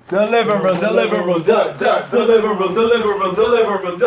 Deliverable, deliverable, deliverable, deliverable,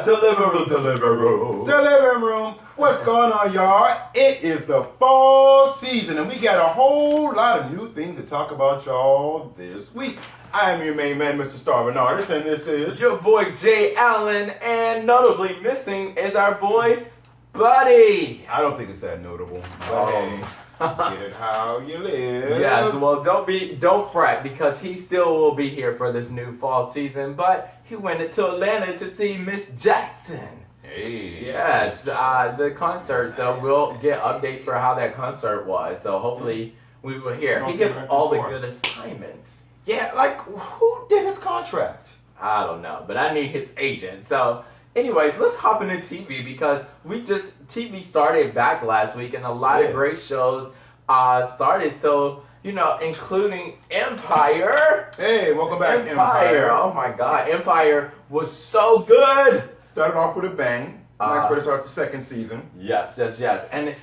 deliverable, deliverable. Living room. What's going on, y'all? It is the fall season, and we got a whole lot of new things to talk about, y'all, this week. I am your main man, Mr. Starvin Artist, and this is your boy Jaye Allen, and notably missing is our boy Buddy. I don't think it's that notable, but hey, get it how you live. Yes, well, don't fret, because he still will be here for this new fall season, but he went to Atlanta to see Miss Jackson. Hey. Yes, the concert. So we'll get updates for how that concert was. So hopefully we will hear. He gets all the good assignments. Yeah, like who did his contract? I don't know, but I need his agent. So anyways, let's hop into TV, because TV started back last week, and a lot of great shows started. So, including Empire. Hey, welcome back, Empire. Oh my God, Empire was so good. Started off with a bang. Nice way to start the second season. Yes. And,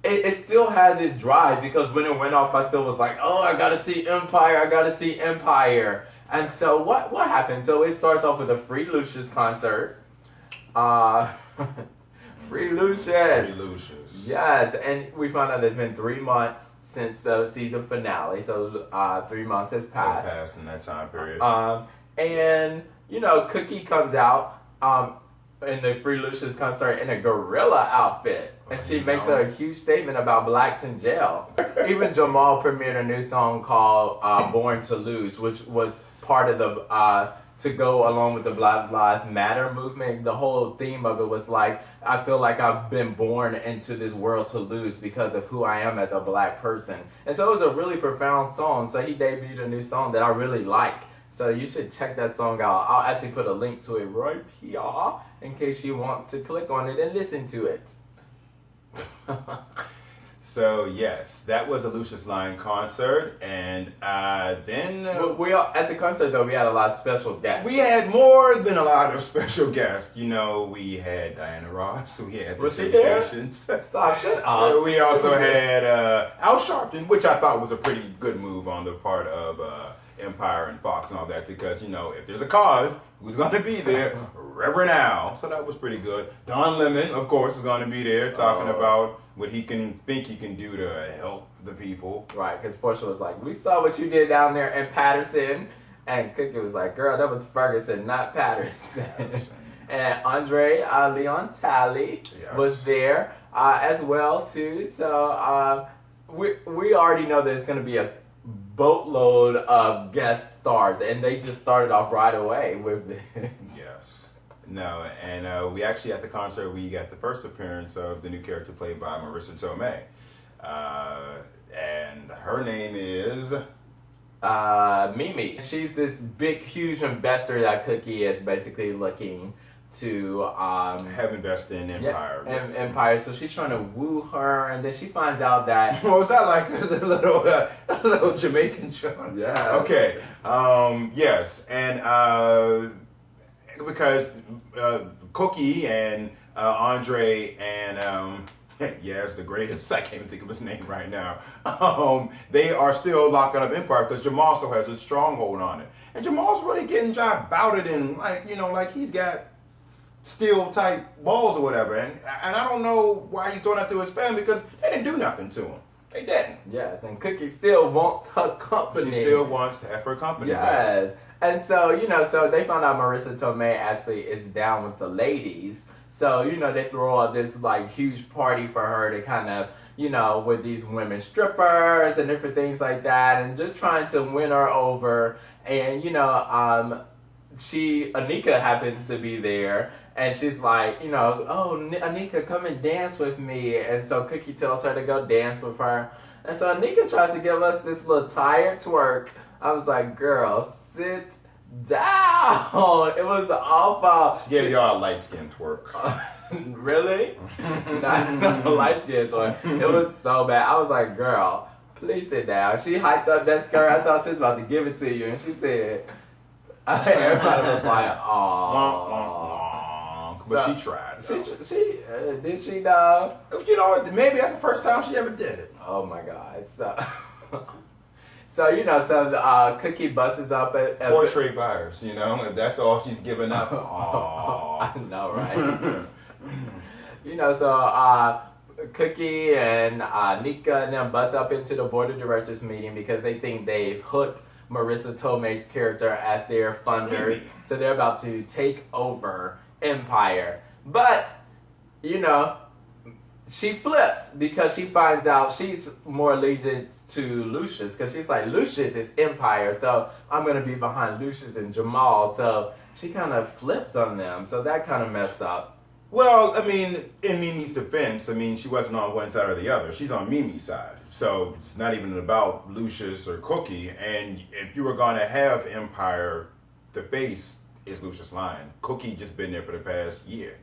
it still has its drive, because when it went off, I still was like, oh, I gotta see Empire. And so what happened? So it starts off with a Free Lucius concert. Free Lucius. Yes, and we found out it's been 3 months since the season finale. So 3 months has passed. In that time period. And Cookie comes out in the Free Lucius concert in a gorilla outfit. And she makes a huge statement about blacks in jail. Even Jamal premiered a new song called Born to Lose, which was part of the, to go along with the Black Lives Matter movement. The whole theme of it was like, I feel like I've been born into this world to lose because of who I am as a black person. And so it was a really profound song. So he debuted a new song that I really like. So you should check that song out. I'll actually put a link to it right here in case you want to click on it and listen to it. So yes, that was a Lucius Lyon concert, and then we at the concert though, we had a lot of special guests. We had more than a lot of special guests. We had Diana Ross. We had the Temptations. Stop, shut up. We also had Al Sharpton, which I thought was a pretty good move on the part of Empire and Fox and all that, because if there's a cause, who's going to be there? Reverend Al. So that was pretty good. Don Lemon, of course, is going to be there talking about what he can do to help the people. Right, because Portia was like, we saw what you did down there in Patterson. And Cookie was like, girl, that was Ferguson, not Patterson. And Andre Leon Talley was there as well, too. So we already know that it's going to be a boatload of guest stars, and they just started off right away with this. Yes. No, and we actually at the concert, we got the first appearance of the new character played by Marissa Tomei. And her name is Mimi. She's this big, huge investor that Cookie is basically looking to have invested in Empire. Yeah, Empire. So she's trying to woo her, and then she finds out that was that like a little Jamaican show? Yeah. Okay. Yes, and because Cookie and Andre and yes, the greatest. I can't even think of his name right now. They are still locking up Empire because Jamal still has a stronghold on it, and Jamal's really getting bouted and like he's got steel type balls or whatever, and I don't know why he's doing that to his family, because they didn't do nothing to him. They didn't. Yes, and Cookie still wants her company. She still wants to have her company. Yes, back. And so so they found out Marissa Tomei actually is down with the ladies. So they throw out this like huge party for her to kind of with these women strippers and different things like that, and just trying to win her over. And Anika happens to be there. And she's like, oh, Anika, come and dance with me. And so Cookie tells her to go dance with her. And so Anika tries to give us this little tired twerk. I was like, girl, sit down. It was awful. She gave y'all a light-skinned twerk. Really? Not a light-skinned twerk. It was so bad. I was like, girl, please sit down. She hiked up that skirt. I thought she was about to give it to you. And she said, everybody was like, aww. But she tried. Did she though? Maybe that's the first time she ever did it. Oh my God. So, Cookie busts up at Portrait buyers, if that's all she's giving up. I know, right? Cookie and Nika and them bust up into the board of directors meeting because they think they've hooked Marissa Tomei's character as their funder. So they're about to take over Empire. But, she flips because she finds out she's more allegiance to Lucius, because she's like, Lucius is Empire, so I'm going to be behind Lucius and Jamal. So she kind of flips on them. So that kind of messed up. Well, in Mimi's defense, she wasn't on one side or the other. She's on Mimi's side. So it's not even about Lucius or Cookie. And if you were going to have Empire, the face is Lucius Lyon. Cookie just been there for the past year.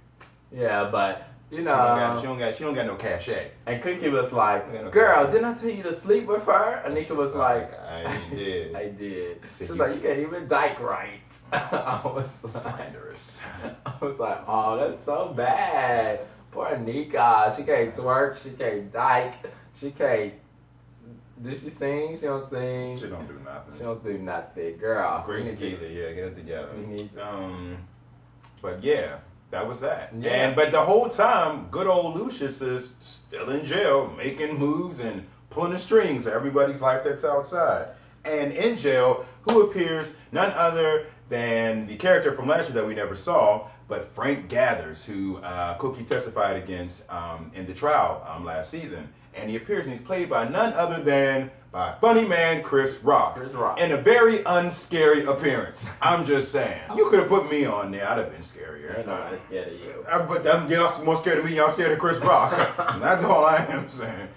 Yeah, but... She don't got no cachet. And Cookie was like, girl, didn't I tell you to sleep with her? Anika was like, I did. I did. She was like, you can't even dyke right. I was like, slanderous. I was like, oh, that's so bad. Poor Anika. She can't twerk. She can't dyke. She can't. Did she sing? She don't sing. She don't do nothing. She don't do nothing, girl. Grace Keeley, get it together. But yeah. That was that. Yeah. But the whole time, good old Lucius is still in jail, making moves and pulling the strings of everybody's life that's outside. And in jail, who appears none other than the character from last year that we never saw, but Frank Gathers, who Cookie testified against in the trial last season. And he appears, and he's played by none other than by funny man Chris Rock. In a very unscary appearance. I'm just saying. You could have put me on there. I'd have been scarier. I'm not scared of you. But y'all more scared of me. Y'all scared of Chris Rock. That's all I am saying.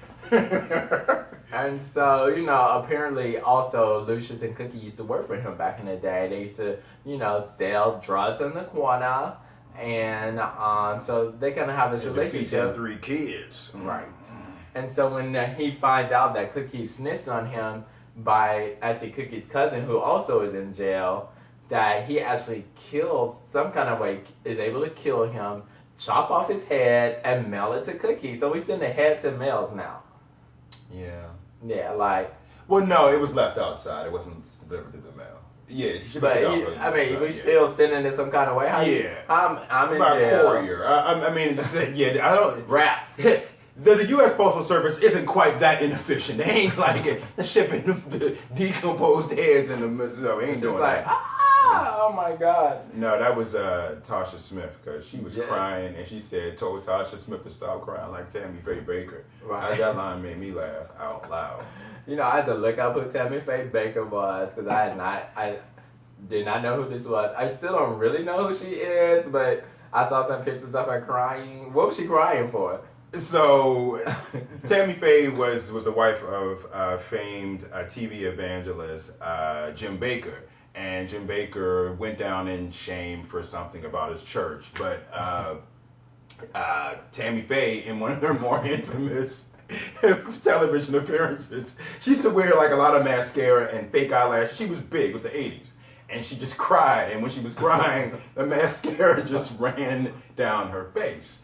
And so, apparently also Lucius and Cookie used to work for him back in the day. They used to, sell drugs in the corner. And so they kind of have this relationship. 3 kids. Right. And so when he finds out that Cookie snitched on him by actually Cookie's cousin, who also is in jail, that he actually kills some kind of way, is able to kill him, chop off his head, and mail it to Cookie. So we send the heads and mails now. Yeah. Yeah, like. Well, no, it was left outside. It wasn't delivered to the mail. Yeah, he should but we still sending it some kind of way. I'm in jail. Courier. I don't. Wrapped. The U.S. Postal Service isn't quite that inefficient. They ain't like shipping decomposed heads in the middle. So ain't doing like, that. Oh my gosh. No, that was Tasha Smith, because she was crying, and she told Tasha Smith to stop crying like Tammy Faye Baker. Right. That line made me laugh out loud. I had to look up who Tammy Faye Baker was, because I did not know who this was. I still don't really know who she is, but I saw some pictures of her crying. What was she crying for? So, Tammy Faye was the wife of famed TV evangelist Jim Baker. And Jim Baker went down in shame for something about his church. But Tammy Faye, in one of her more infamous television appearances, she used to wear like a lot of mascara and fake eyelashes. She was big. It was the 80s. And she just cried. And when she was crying, the mascara just ran down her face.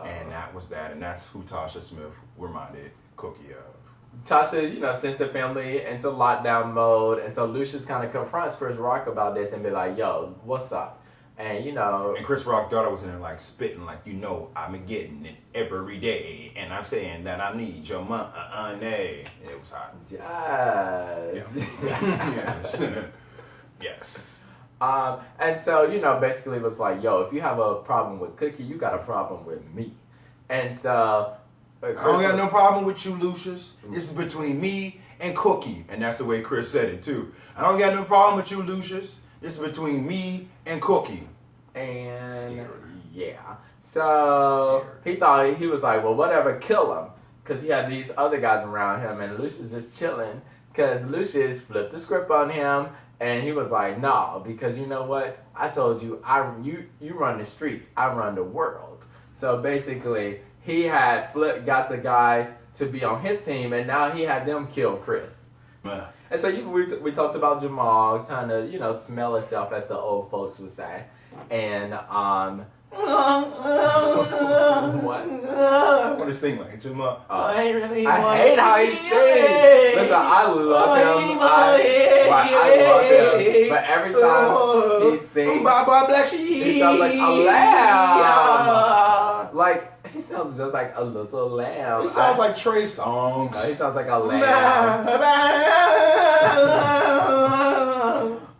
And that was that, and that's who Tasha Smith reminded Cookie of. Tasha, sends the family into lockdown mode, and so Lucius kind of confronts Chris Rock about this and be like, yo, what's up? And, And Chris Rock's daughter was in there, like, spitting, like, I'm getting it every day, and I'm saying that I need your money. It was hot. Yes. Yeah. Yes. Yes. And so, basically it was like, yo, if you have a problem with Cookie, you got a problem with me. And so... I don't got no problem with you, Lucius. This is between me and Cookie. And that's the way Chris said it, too. I don't got no problem with you, Lucius. This is between me and Cookie. And, yeah. So, he was like, well, whatever, kill him. Because he had these other guys around him, and Lucius just chilling. Because Lucius flipped the script on him. And he was like, no, because you know what? I told you, you run the streets, I run the world. So basically, he had got the guys to be on his team, and now he had them kill Chris. And so we talked about Jamal trying to, smell himself, as the old folks would say. And What? I want to sing like Jamal. I really I hate how he sings. Listen, I love him. I love him. But every time he sings, Black Sheep. he sounds like a lamb. Like, he sounds just like a little lamb. He sounds like Trey Songz. No, he sounds like a lamb.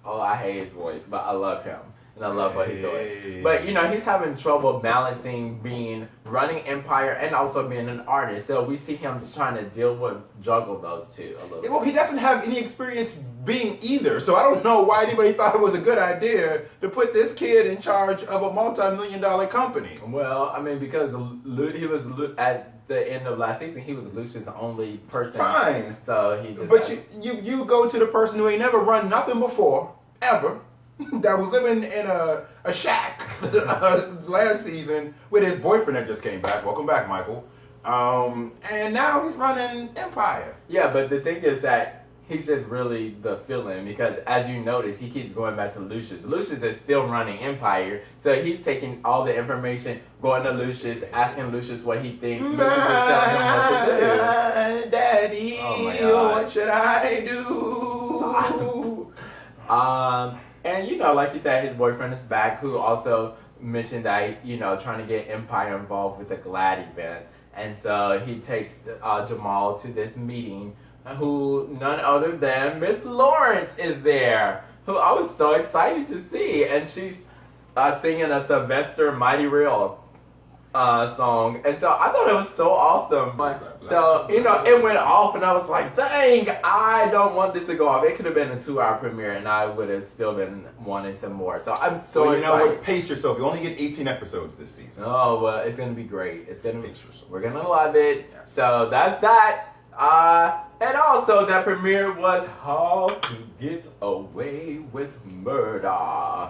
Oh, I hate his voice, but I love him. And I love what he's doing. But, you know, he's having trouble balancing running Empire and also being an artist. So we see him trying to juggle those two a little bit. Well, he doesn't have any experience being either. So I don't know why anybody thought it was a good idea to put this kid in charge of a multi-million-dollar company. Well, I mean, because he was at the end of last season, he was Lucius' only person. Fine. So he just... But you go to the person who ain't never run nothing before, ever. That was living in a shack last season with his boyfriend that just came back. Welcome back, Michael. And now he's running Empire. Yeah, but the thing is that he's just really the villain because, as you notice, he keeps going back to Lucius. Lucius is still running Empire, so he's taking all the information, going to Lucius, asking Lucius what he thinks. Lucius is telling him what to do. Daddy, oh my God. What should I do? Stop. And, you know, like you said, his boyfriend is back, who also mentioned that, you know, trying to get Empire involved with the GLAD event. And so he takes Jamal to this meeting, who none other than Miss Lawrence is there, who I was so excited to see. And she's singing a Sylvester Mighty Real song. And so I thought it was so awesome. So, you know, it went off and I was like, dang, I don't want this to go off. It could have been a 2-hour premiere and I would have still been wanting some more. So I'm so excited. You know what? Pace yourself. You only get 18 episodes this season. Oh, well, it's going to be great. We're going to love it. Yes. So that's that. And also that premiere was How to Get Away with Murder.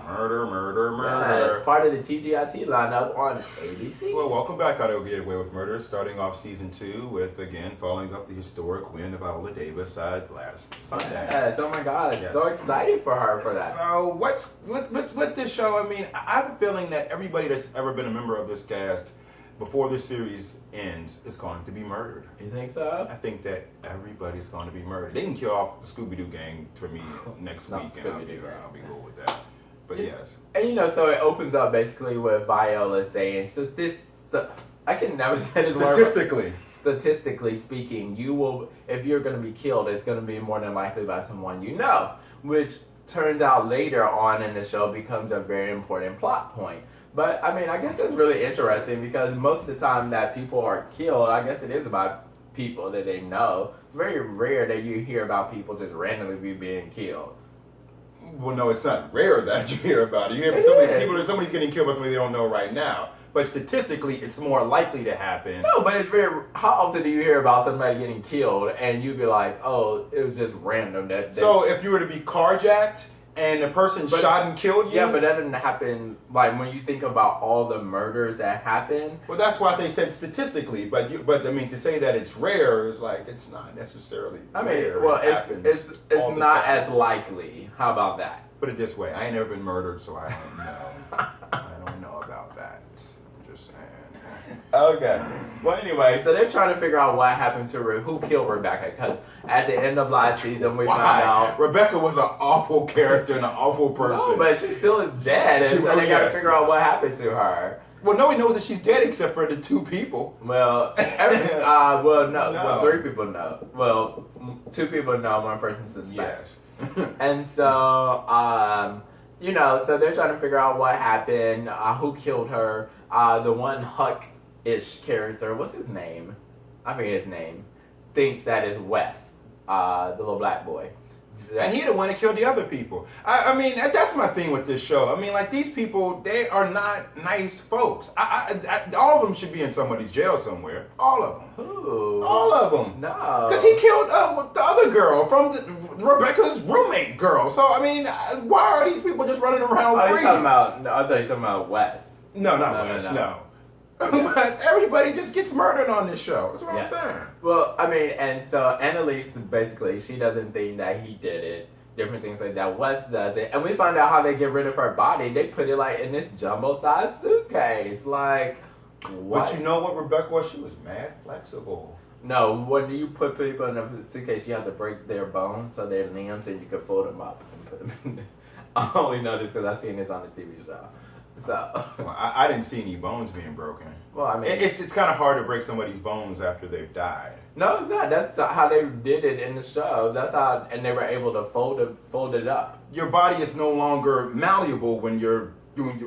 Murder. It's part of the TGIT lineup on ABC. Well, welcome back, How to Get Away with Murder, starting off season 2 with, again, following up the historic win of Viola Davis last Sunday. Yes, oh my God, Yes. So excited for her for that. So, what's with this show? I mean, I have a feeling that everybody that's ever been a member of this cast before this series ends is going to be murdered. You think so? I think that everybody's going to be murdered. They can kill off the Scooby-Doo gang for me next week, and I'll be cool with that. But yes. And you know, so it opens up basically with Viola saying, so I can never say this word. Statistically speaking, you will, if you're going to be killed, it's going to be more than likely by someone you know, which turns out later on in the show becomes a very important plot point. But, I mean, I guess that's really interesting because most of the time that people are killed, I guess it is about people that they know. It's very rare that you hear about people just randomly being killed. Well, no, it's not rare that you hear about it. You hear somebody's getting killed by somebody they don't know right now. But statistically, it's more likely to happen. No, but it's very... How often do you hear about somebody getting killed and you'd be like, oh, it was just random? So if you were to be carjacked and the person shot and killed you? Yeah, but that didn't happen, like, when you think about all the murders that happen. Well, that's why they said statistically, but I mean, to say that it's rare is like, it's not necessally rare. Well, it's not as likely. How about that? Put it this way, I ain't never been murdered, so I don't know. I don't know about that. I'm just saying. Okay. Well, anyway, so they're trying to figure out what happened to who killed Rebecca, because at the end of last season, we found out Rebecca was an awful character and an awful person. No, but she still is dead, and so they got to figure out what happened to her. Well, nobody knows that she's dead except for the 2 people. Well, no. 3 people know. Well, 2 people know, 1 person suspects. Yes. And so, you know, so they're trying to figure out what happened, who killed her. The one Huck-ish character, what's his name? I forget his name. Thinks that is Wes, the little black boy. And he the one that killed the other people. I mean, that's my thing with this show. I mean, like, these people, they are not nice folks. All of them should be in somebody's jail somewhere. All of them. Who? All of them. No. Because he killed the other girl from Rebecca's roommate girl. So, I mean, why are these people just running around free? I thought you were talking about Wes. No, not Wes, no. But everybody just gets murdered on this show. That's what I'm saying. Well, I mean, and so Annalise, basically, she doesn't think that he did it. different things like that. Wes does it, and we find out how they get rid of her body. They put it like in this jumbo-sized suitcase. Like, what? But you know what Rebecca was? She was mad flexible. No, when you put people in a suitcase, you have to break their bones so their limbs, and you can fold them up and put them in there. I only know this because I've seen this on the TV show. So. Well, I didn't see any bones being broken. Well, I mean, it's kind of hard to break somebody's bones after they've died. No, it's not. That's how they did it in the show. That's how, and they were able to fold it up. Your body is no longer malleable when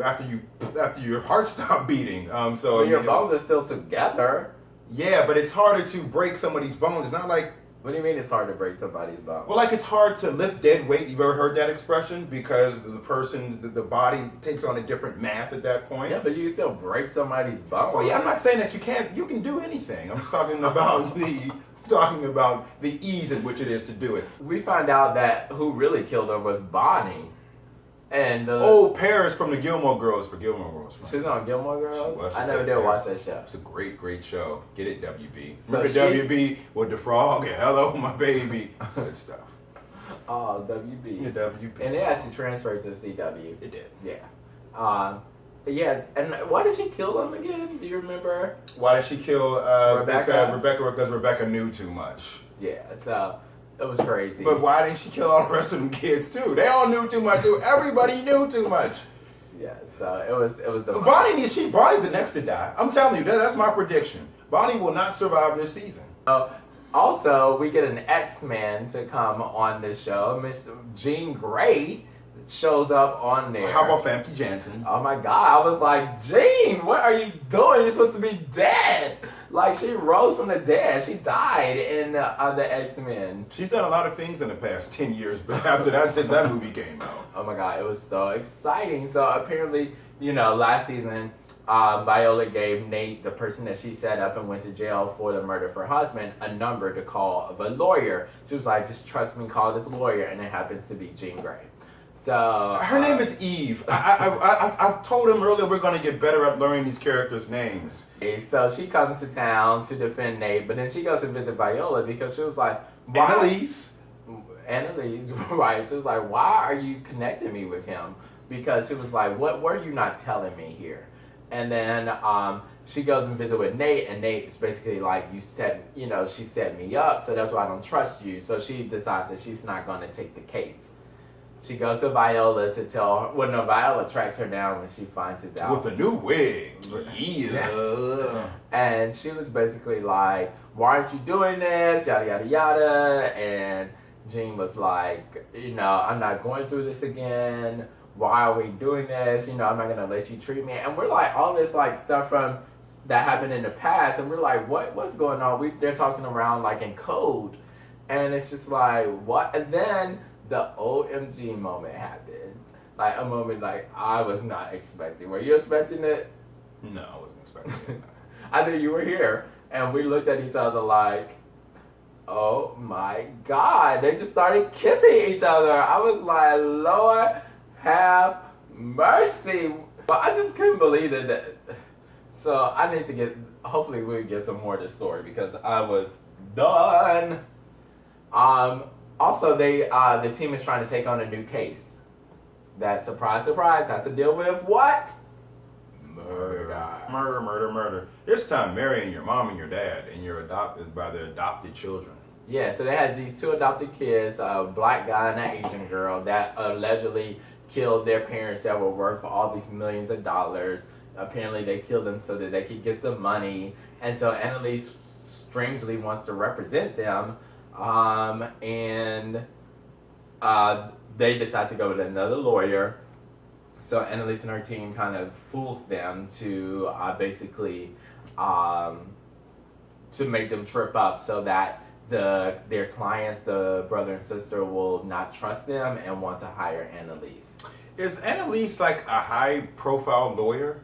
after your heart stopped beating. So your bones are still together. Yeah, but it's harder to break somebody's bones. It's not like. What do you mean it's hard to break somebody's bones? Well, like it's hard to lift dead weight. You've ever heard that expression? Because the body takes on a different mass at that point. Yeah, but you can still break somebody's bones. Well, yeah, I'm not saying that you can't. You can do anything. I'm just talking about the ease at which it is to do it. We find out that who really killed her was Bonnie. And Paris from the Gilmore Girls for Gilmore Girls. She's on Gilmore Girls? I never did watch that show. It's a great, great show. Get it, WB. So Remember WB with the frog and hello, my baby. It's good stuff. Oh, WB. Yeah, WB. And it actually transferred to CW. It did. Yeah. Yeah, and why did she kill him again? Do you remember? Why did she kill Rebecca? Because Rebecca knew too much. Yeah, so it was crazy. But why didn't she kill all the rest of them kids too? They all knew too much too. Everybody knew too much. Yeah, so it was the Bonnie's the next to die. I'm telling you, that's my prediction. Bonnie will not survive this season. Also, we get an X-Man to come on this show. Miss Jean Grey shows up on there. How about Famke Janssen? Oh my God, I was like, Jean, what are you doing? You're supposed to be dead. Like, she rose from the dead. She died in the X-Men. She's done a lot of things in the past 10 years, but after that, since that movie came out. Oh my God, it was so exciting. So apparently, last season, Viola gave Nate, the person that she set up and went to jail for the murder of her husband, a number to call of a lawyer. She was like, just trust me, call this lawyer, and it happens to be Jean Grey. So her name is Eve. I told him earlier we're gonna get better at learning these characters' names. So she comes to town to defend Nate, but then she goes to visit Viola because she was like, Annalise, right? She was like, why are you connecting me with him? Because she was like, what were you not telling me here? And then she goes and visit with Nate, and Nate is basically like, she set me up, so that's why I don't trust you. So she decides that she's not going to take the case. She goes to Viola to tell her. Well, no, Viola tracks her down when she finds it out. With a new wig. Yeah. And she was basically like, why aren't you doing this? Yada, yada, yada. And Jean was like, I'm not going through this again. Why are we doing this? I'm not going to let you treat me. And we're like, all this like stuff from that happened in the past. And we're like, what's going on? They're talking around like in code. And it's just like, what? And then the OMG moment happened. Like a moment like I was not expecting. Were you expecting it? No, I wasn't expecting it. I knew you were here. And we looked at each other like, oh my God. They just started kissing each other. I was like, Lord have mercy. But I just couldn't believe it. So I need to hopefully we'll get some more of this story because I was done. Also, the team is trying to take on a new case. That, surprise, surprise, has to deal with what? Murder. This time marrying your mom and your dad, and you're adopted by their adopted children. Yeah, so they had these two adopted kids, a black guy and an Asian girl, that allegedly killed their parents that were worth all these millions of dollars. Apparently, they killed them so that they could get the money. And so Annalise strangely wants to represent them. And they decide to go with another lawyer. So Annalise and her team kind of fools them to basically to make them trip up so that their clients, the brother and sister, will not trust them and want to hire Annalise. Is Annalise like a high-profile lawyer?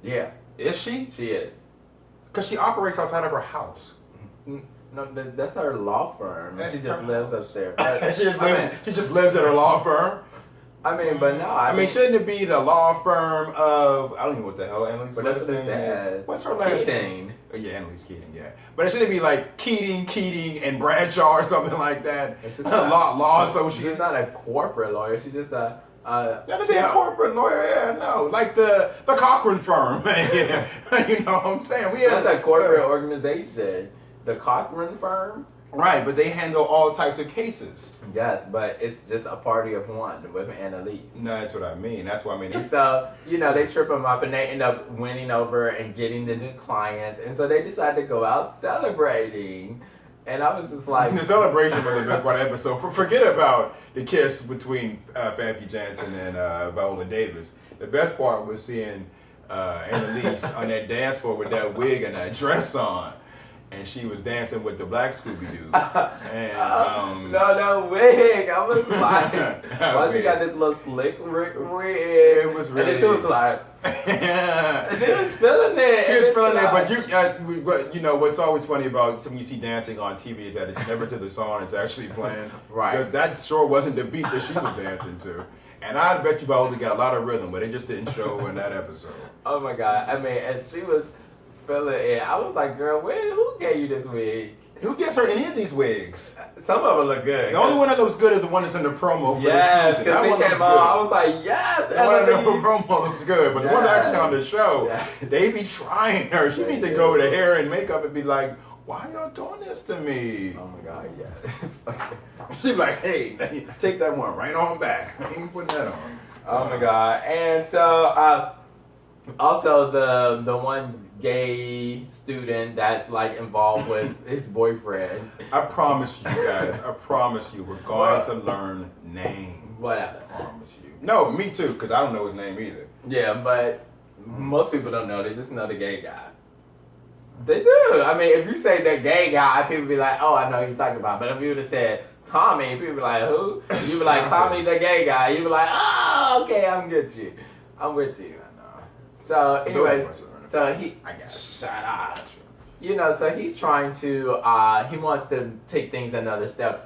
Yeah. Is she? She is. Because she operates outside of her house. No, that's her law firm. She just lives upstairs. She just lives at her law firm. I mean, but no. I mean, shouldn't it be the law firm of, I don't even know what the hell Annalise But that's what it says. What's her last name? Oh, yeah, Annalise Keating, yeah. But it shouldn't be like Keating, and Bradshaw or something like that. Law associates. She's not a corporate lawyer. She's just a... yeah, to be a corporate lawyer, yeah, no. Like the Cochran firm. Yeah. You know what I'm saying? That's a corporate organization. The Cochran firm? Right, but they handle all types of cases. Yes, but it's just a party of one with Annalise. No, that's what I mean. That's what I mean. So, they trip them up and they end up winning over and getting the new clients. And so they decide to go out celebrating. And I was just like... The celebration was the best part of the episode. Forget about the kiss between Famke Janssen and Viola Davis. The best part was seeing Annalise on that dance floor with that wig and that dress on. And she was dancing with the black Scooby-Doo. And, no wig. I was like, why she got this little slick wig? It was really... And then she was like... she was feeling it. She was feeling it, but you know what's always funny about something you see dancing on TV is that it's never to the song it's actually playing. Right. Because that sure wasn't the beat that she was dancing to. And I bet you Viola got a lot of rhythm, but it just didn't show in that episode. Oh my God. I mean, as she was feeling it, I was like, girl, who gave you this wig? Who gives her any of these wigs? Some of them look good. The only one that looks good is the one that's in the promo for yes, the season. Because she came on, I was like, yes. The one in the promo looks good, but the ones actually on the show, they be trying her. She needs to go to hair and makeup and be like, why y'all doing this to me? Oh my God, yes. Okay. She be like, hey, take that one right on back. I ain't putting that on. Oh my God. And so, also the one gay student that's like involved with his boyfriend. I promise you guys, we're going to learn names. Whatever. I promise you. No, me too, because I don't know his name either. Yeah, but most people don't know. They just know the gay guy. They do. I mean, if you say the gay guy, people be like, oh, I know who you're talking about. But if you would have said Tommy, people be like, who? You be like, Tommy the gay guy. You be like, oh, okay, I'm with you. So, anyways, so he... I got it. Shut up. So he's trying to... he wants to take things another step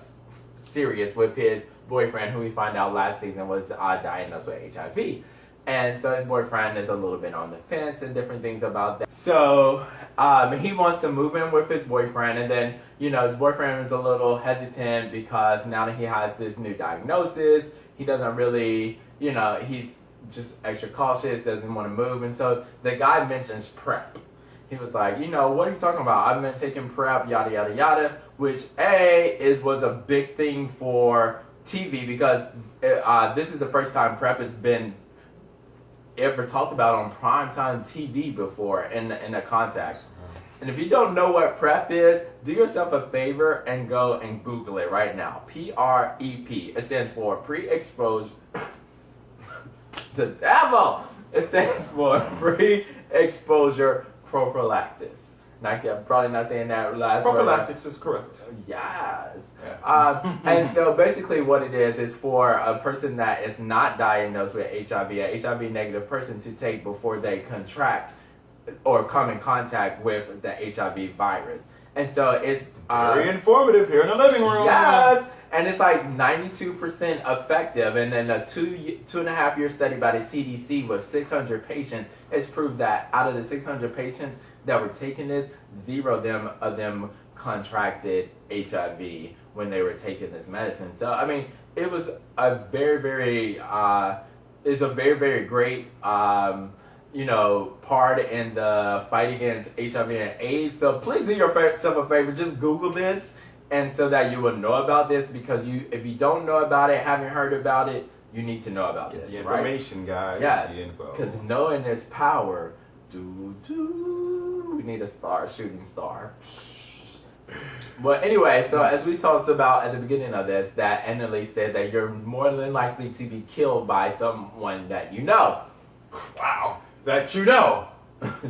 serious with his boyfriend, who we find out last season was diagnosed with HIV. And so his boyfriend is a little bit on the fence and different things about that. So he wants to move in with his boyfriend, and then, his boyfriend is a little hesitant because now that he has this new diagnosis, he doesn't really, he's just extra cautious, doesn't want to move. And so the guy mentions PrEP. He was like, what are you talking about? I've been taking PrEP, yada, yada, yada, which was a big thing for TV because this is the first time PrEP has been ever talked about on primetime TV before in the context. And if you don't know what PrEP is, do yourself a favor and go and Google it right now. PrEP. It stands for pre-exposure. The devil! It stands for pre-exposure prophylaxis. Now, I'm probably not saying that last word. Prophylactics is correct. Yes. Yeah. And so basically what it is for a person that is not diagnosed with HIV, a HIV negative person to take before they contract or come in contact with the HIV virus. And so it's... very informative here in the living room. Yes! And it's like 92% effective. And then a 2.5 year study by the CDC with 600 patients has proved that out of the 600 patients that were taking this, 0 of them contracted HIV when they were taking this medicine. So, I mean, it was a very, very, very great, part in the fight against HIV and AIDS. So please do yourself a favor, just Google this, and so that you will know about this, because if you don't know about it, haven't heard about it, you need to know about this, the right? information, guys. Yes, the info. because knowing is power. We need a shooting star. But anyway, so as we talked about at the beginning of this, that Annalise said that you're more than likely to be killed by someone that you know. Wow, that you know.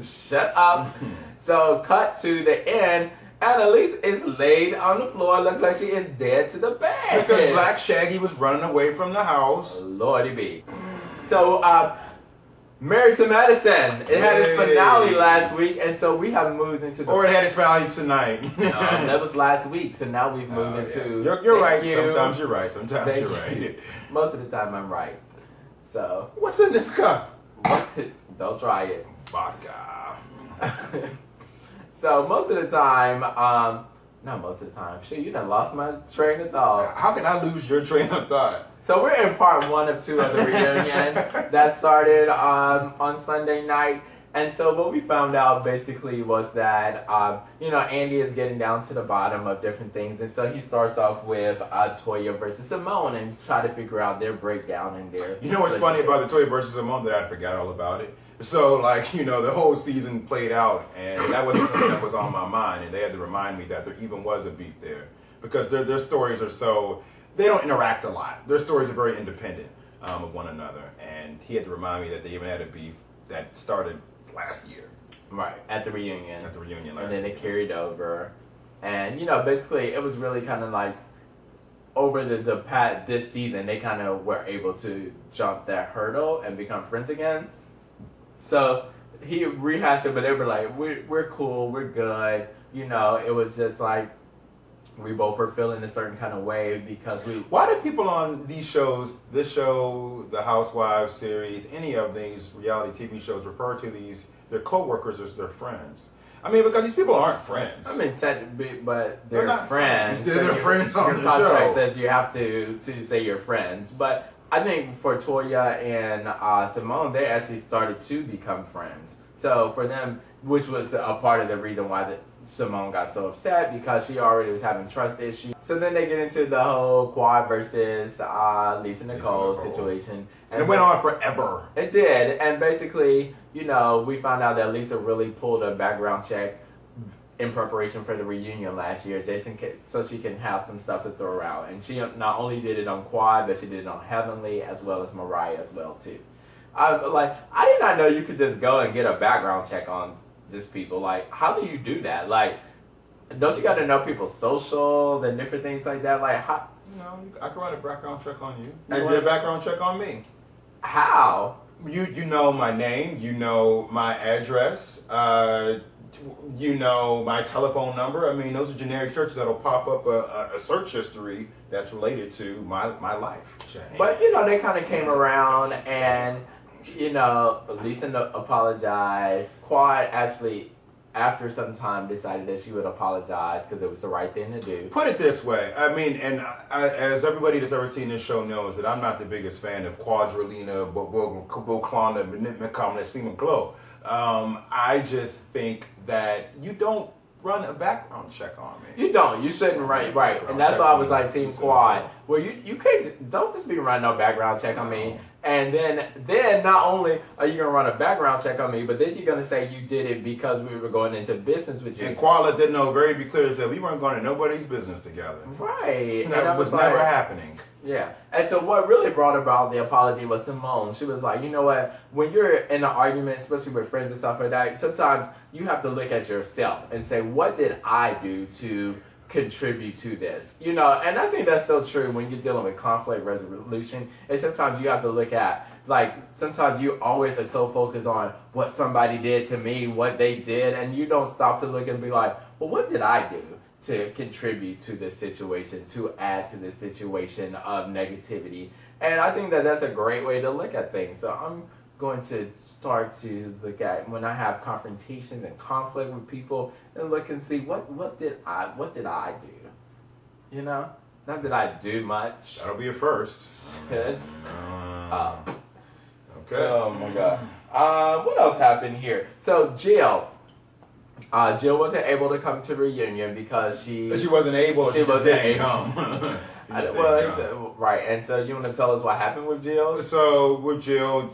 Shut up. So cut to the end. Annalise is laid on the floor, looks like she is dead to the bed. Because Black Shaggy was running away from the house. Lordy be. So, Married to Medicine. It had its finale last week, and so we have moved into the... Or it had its finale tonight. That was last week, so now we've moved into... Yes. You're right. Sometimes you're right. Sometimes you're right. Most of the time I'm right. So what's in this cup? don't try it. Vodka. So most of the time, not most of the time. Shit, you done lost my train of thought. How can I lose your train of thought? So we're in part 1 of 2 of the reunion that started on Sunday night. And so what we found out basically was that, Andy is getting down to the bottom of different things. And so he starts off with Toya versus Simone and try to figure out their breakdown and their... You know what's funny about the Toya versus Simone that I forgot all about it? So, the whole season played out, and that wasn't something that was on my mind, and they had to remind me that there even was a beef there. Because their stories are so... They don't interact a lot. Their stories are very independent of one another, and he had to remind me that they even had a beef that started last year. Right, at the reunion. At the reunion last And then year. it carried over. And, basically it was really kind of like over this season, they kind of were able to jump that hurdle and become friends again. So he rehashed it, but they were like, we're cool, we're good. It was just like we both were feeling a certain kind of way because we... Why do people on these shows, this show, the Housewives series, any of these reality TV shows refer to their co-workers as their friends? I mean, because these people aren't friends. I mean, technically, but they're not friends. They're their friends on the show. Your contract says you have to say you're friends. But I think for Toya and Simone, they actually started to become friends. So for them, which was a part of the reason why Simone got so upset, because she already was having trust issues. So then they get into the whole Quad versus Lisa Nicole situation. And it went on forever. It did. And basically, we found out that Lisa really pulled a background check in preparation for the reunion last year, so she can have some stuff to throw out. And she not only did it on Quad, but she did it on Heavenly as well as Mariah as well, too. I did not know you could just go and get a background check on just people. Like, how do you do that? Like, don't you got to know people's socials and different things like that? Like, how? I can run a background check on you. You And can run a just- background check on me. How? You know my name. You know my address. You know my telephone number. I mean, those are generic searches that'll pop up a search history that's related to my life. But, they kind of came around and, Lisa apologized. Quad actually, after some time, decided that she would apologize because it was the right thing to do. Put it this way. I mean, and as everybody that's ever seen this show knows, that I'm not the biggest fan of Quadrillina, Boklana, Benitna, Glow. I just think that you don't run a background check on me. You don't. You shouldn't, right. And that's why I was like Team Quad. Well, you can't, don't just be running no background check on me. And then not only are you going to run a background check on me, but then you're going to say you did it because we were going into business with you. And Quala didn't know very clear that we weren't going to nobody's business together. Right. That was never happening. Yeah. And so what really brought about the apology was Simone. She was like, you know what? When you're in an argument, especially with friends and stuff like that, sometimes you have to look at yourself and say, what did I do to contribute to this? And I think that's so true when you're dealing with conflict resolution. And sometimes you have to look at, sometimes you always are so focused on what somebody did to me, what they did, and you don't stop to look and be like, well, what did I do to contribute to this situation, to add to this situation of negativity? And I think that that's a great way to look at things. So I'm going to start to look at when I have confrontations and conflict with people and look and see what did I do? Not that I do much. That'll be a first. Good. Okay. Oh my God. What else happened here? So Jill wasn't able to come to the reunion because she wasn't able. She just didn't come. Right. And so you want to tell us what happened with Jill? So with Jill,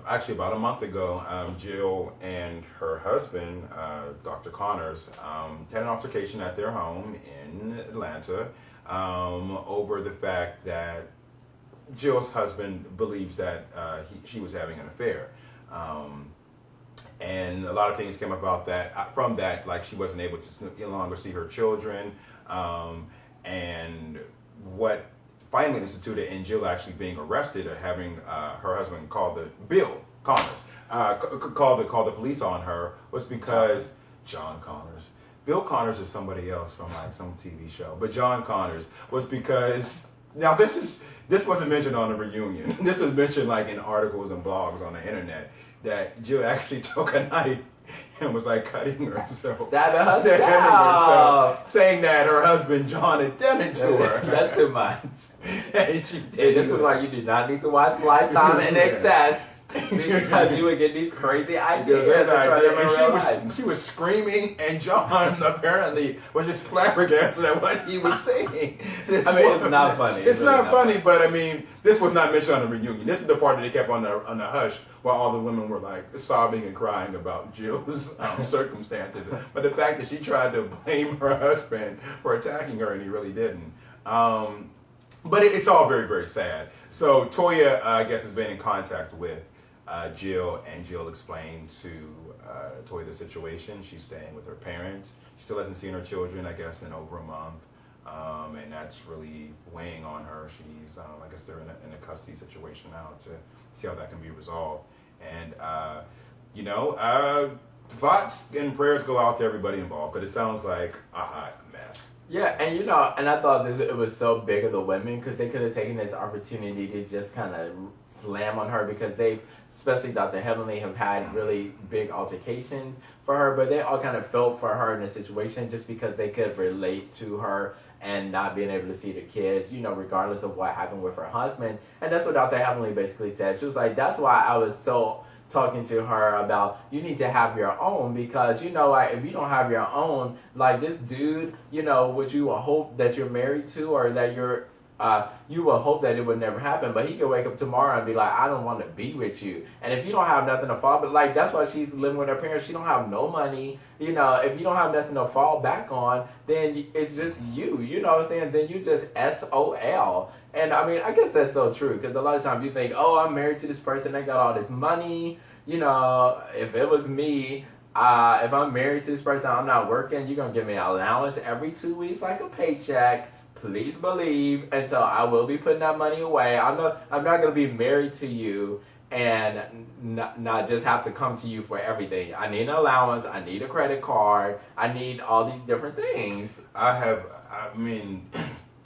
actually about a month ago, Jill and her husband, Dr. Connors, had an altercation at their home in Atlanta over the fact that Jill's husband believes that she was having an affair. And a lot of things came about from that, like she wasn't able to no longer see her children, and what finally instituted in Jill actually being arrested or having her husband call Bill Connors call the police on her was because John Connors. Bill Connors is somebody else from some TV show, but John Connors was because Now this wasn't mentioned on the reunion. This was mentioned like in articles and blogs on the internet that Jill actually took a knife and was like cutting herself, stabbing herself, saying that her husband John had done it to her. That's too much. And she did. This is why you do not need to watch Lifetime in excess. Because you would get these crazy ideas. And she was screaming, and John apparently was just flabbergasted at what he was saying. It's not funny. It's really not funny, but I mean, this was not mentioned on the reunion. This is the part that they kept on the hush while all the women were like sobbing and crying about Jill's circumstances. But the fact that she tried to blame her husband for attacking her and he really didn't. But it's all very, very sad. So Toya, I guess, has been in contact with Jill, and Jill explained to Toya the situation. She's staying with her parents. She still hasn't seen her children, I guess, in over a month, and that's really weighing on her. She's, I guess, they're in a custody situation now to see how that can be resolved. And thoughts and prayers go out to everybody involved, because it sounds like a hot mess. Yeah, and and I thought it was so big of the women, because they could have taken this opportunity to just kind of slam on her, because they've, especially Dr. Heavenly, have had really big altercations for her, but they all kind of felt for her in the situation just because they could relate to her and not being able to see the kids, regardless of what happened with her husband. And that's what Dr. Heavenly basically said. She was like, that's why I was so talking to her about, you need to have your own, because if you don't have your own, like this dude, which you will hope that you're married to, or that you will hope that it would never happen, but he could wake up tomorrow and be like, I don't want to be with you. And if you don't have nothing to fall, but like that's why she's living with her parents. She don't have no money. If you don't have nothing to fall back on, then it's just you. You know what I'm saying? Then you just SOL. And I mean, I guess that's so true, because a lot of times you think, oh, I'm married to this person, they got all this money. If it was me, if I'm married to this person, I'm not working, you're going to give me an allowance every 2 weeks, like a paycheck. Please believe. And so I will be putting that money away. I'm not going to be married to you and not just have to come to you for everything. I need an allowance. I need a credit card. I need all these different things. I mean,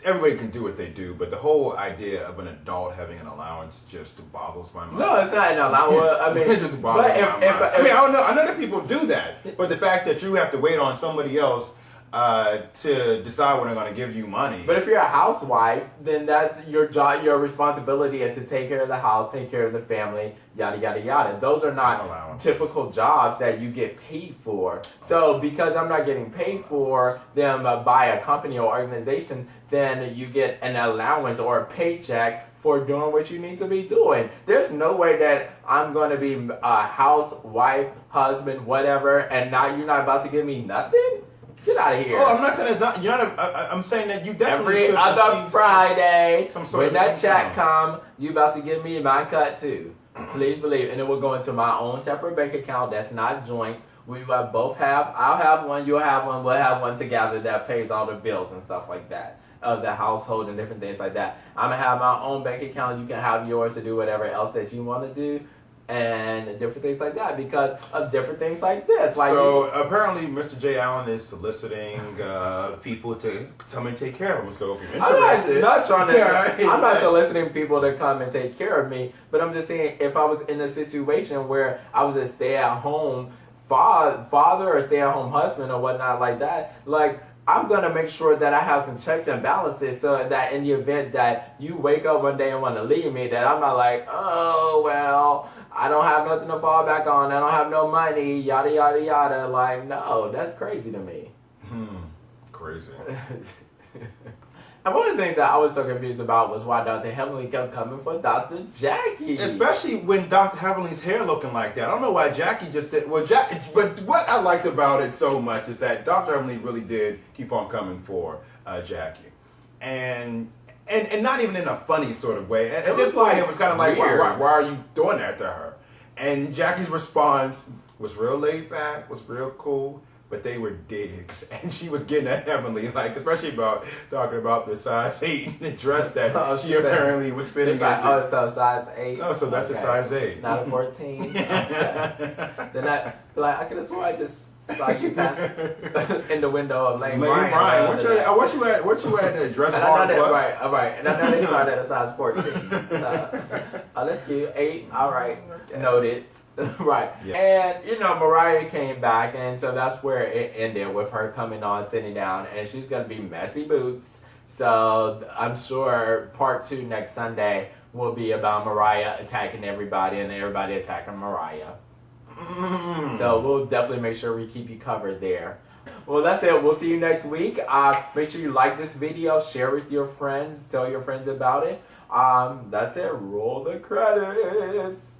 everybody can do what they do, but the whole idea of an adult having an allowance just boggles my mind. No, it's not an allowance. I mean, it just boggles my mind. I know that people do that, but the fact that you have to wait on somebody else to decide when they're going to give you money. But if you're a housewife, then that's your job. Your responsibility is to take care of the house, take care of the family, yada, yada, yada. Those are not typical jobs that you get paid for. So because I'm not getting paid for them by a company or organization, then you get an allowance or a paycheck for doing what you need to be doing. There's no way that I'm going to be a housewife, husband, whatever, and now you're not about to give me nothing? Get out of here. Oh, I'm not saying it's not. You're not. I'm saying that you definitely every other Friday, some sort when that check come, you about to give me my cut too. Please believe, and it will go into my own separate bank account. That's not joint. We both have. I'll have one. You'll have one. We'll have one together that pays all the bills and stuff like that of the household and different things like that. I'm gonna have my own bank account. You can have yours to do whatever else that you want to do. And different things like that, because of different things like this. Like so apparently Mr. J. Allen is soliciting people to come and take care of him. So if you're interested, I'm not soliciting people to come and take care of me, but I'm just saying, if I was in a situation where I was a stay-at-home father or stay-at-home husband or whatnot like that, like I'm going to make sure that I have some checks and balances, so that in the event that you wake up one day and want to leave me, that I'm not like, oh, well, I don't have nothing to fall back on. I don't have no money, yada, yada, yada. Like, no, that's crazy to me. Crazy. And one of the things that I was so confused about was why Dr. Heavenly kept coming for Dr. Jackie. Especially when Dr. Heavenly's hair looking like that. I don't know why Jackie just did. Well, but what I liked about it so much is that Dr. Heavenly really did keep on coming for Jackie. And not even in a funny sort of way. At this point, it was kind of like, why are you doing that to her? And Jackie's response was real laid back, was real cool, but they were digs. And she was getting at Heavenly, like, especially about talking about the size 8 dress that she apparently was fitting into. Oh, so size 8? Oh, so that's a size 8. Not a 14? Okay. Then I could have sworn I just Saw you pass in the window of Lane Lane Bryant. What you at the dress And bar I know that, plus? all right. And I know they started at a size 14. So, let's do 8. All right. Okay. Noted. Right. Yeah. And, you know, Mariah came back, and so that's where it ended with her coming on, sitting down, and she's going to be messy boots. So I'm sure part 2 next Sunday will be about Mariah attacking everybody and everybody attacking Mariah. So we'll definitely make sure we keep you covered there. Well, that's it. We'll see you next week. Make sure you like this video, share with your friends, tell your friends about it. That's it. Roll the credits.